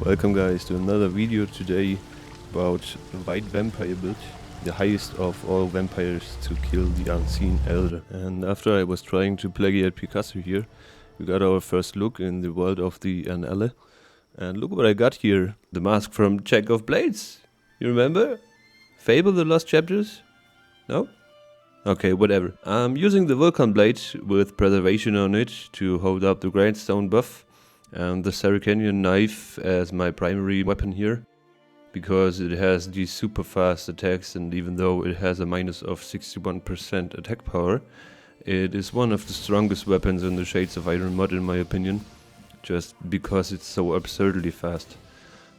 Welcome guys to another video today about White Vampire build, the highest of all vampires to kill the unseen elder. And after I was trying to plagiate Picasso here, we got our first look in the world of the Elle. And look what I got here, the mask from Jack of Blades. You remember? Fable the Lost Chapters? No? Okay, whatever. I'm using the Vulcan blade with preservation on it to hold up the grindstone buff. And the Saracenian knife as my primary weapon here, because it has these super fast attacks, and even though it has a minus of 61% attack power, it is one of the strongest weapons in the Shades of Iron mod in my opinion, just because it's so absurdly fast.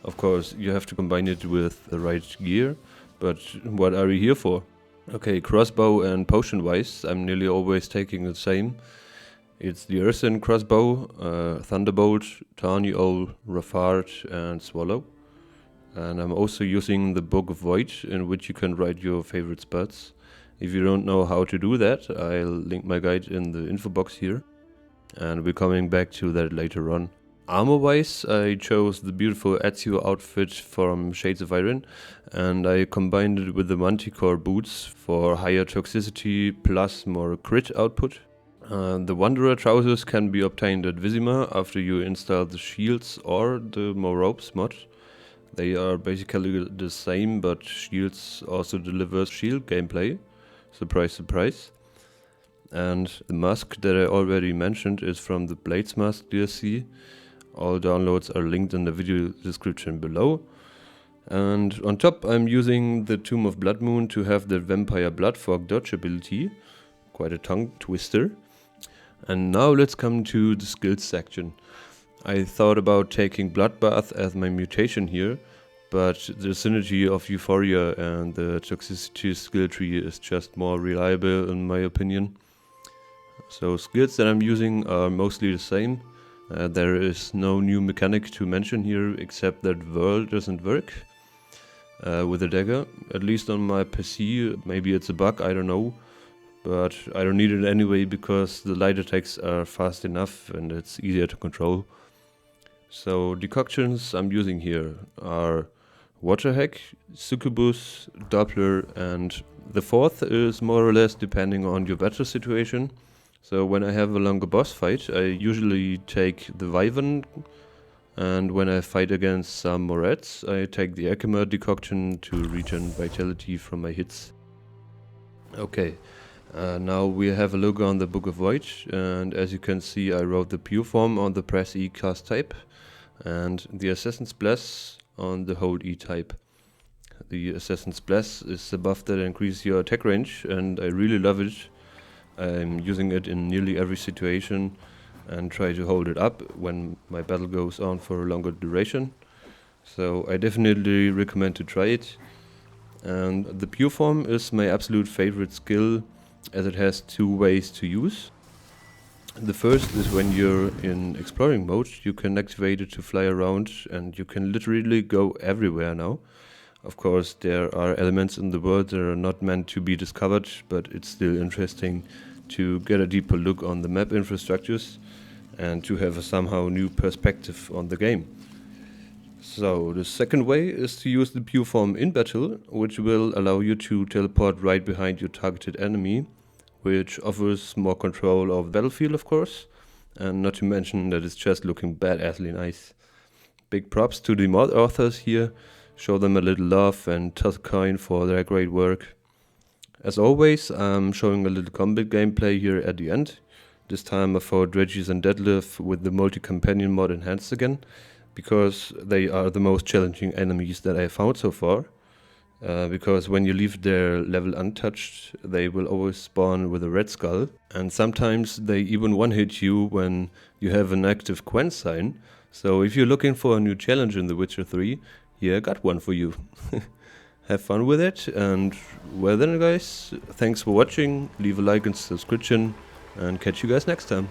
Of course, you have to combine it with the right gear, but what are we here for? Okay, crossbow and potion wise, I'm nearly always taking the same. It's the Earthen Crossbow, Thunderbolt, Tawny Owl, Rafard and Swallow. And I'm also using the Book of Void, in which you can write your favorite spells. If you don't know how to do that, I'll link my guide in the info box here. And we're coming back to that later on. Armor wise, I chose the beautiful Ezio Outfit from Shades of Iron, and I combined it with the Manticore boots for higher toxicity plus more crit output. The Wanderer trousers can be obtained at Vizima after you install the shields or the more ropes mod. They are basically the same, but shields also delivers shield gameplay. Surprise, surprise. And the mask that I already mentioned is from the Blades Mask DLC. All downloads are linked in the video description below. And on top I'm using the Tome of Bloodmoon to have the Vampire Blood Forgott ability. Quite a tongue twister. And now let's come to the skills section. I thought about taking Bloodbath as my mutation here, but the synergy of Euphoria and the toxicity skill tree is just more reliable in my opinion. So skills that I'm using are mostly the same. There is no new mechanic to mention here except that whirl doesn't work with a dagger, at least on my PC. Maybe it's a bug, I don't know. But I don't need it anyway because the light attacks are fast enough and it's easier to control. So decoctions I'm using here are Waterhack, Succubus, Doppler, and the fourth is more or less depending on your battle situation. So when I have a longer boss fight, I usually take the Wyvern, and when I fight against some Morets, I take the Ekimer decoction to regen vitality from my hits. Okay. Now we have a look on the Book of Void, and as you can see I wrote the pure form on the press E cast type and the Assassin's Bless on the hold E type. The Assassin's Bless is the buff that increases your attack range and I really love it. I'm using it in nearly every situation and try to hold it up when my battle goes on for a longer duration. So I definitely recommend to try it. And the pure form is my absolute favorite skill, as it has two ways to use. The first is when you're in exploring mode, you can activate it to fly around and you can literally go everywhere now. Of course there are elements in the world that are not meant to be discovered, but it's still interesting to get a deeper look on the map infrastructures and to have a somehow new perspective on the game. So the second way is to use the pure form in battle, which will allow you to teleport right behind your targeted enemy, which offers more control of the battlefield of course, and not to mention that it's just looking badassly nice. Big props to the mod authors here, show them a little love and toss a coin for their great work. As always, I'm showing a little combat gameplay here at the end. This time I fought Regis and Detlaff with the multi-companion mod enhanced again, because they are the most challenging enemies that I found so far. Because when you leave their level untouched, they will always spawn with a red skull, and sometimes they even one-hit you when you have an active Quen sign. So if you're looking for a new challenge in The Witcher 3, here I got one for you. Have fun with it, and well then guys, thanks for watching, leave a like and subscription, and catch you guys next time.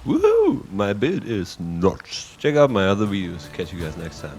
Woohoo! My build is nuts. Check out my other videos. Catch you guys next time.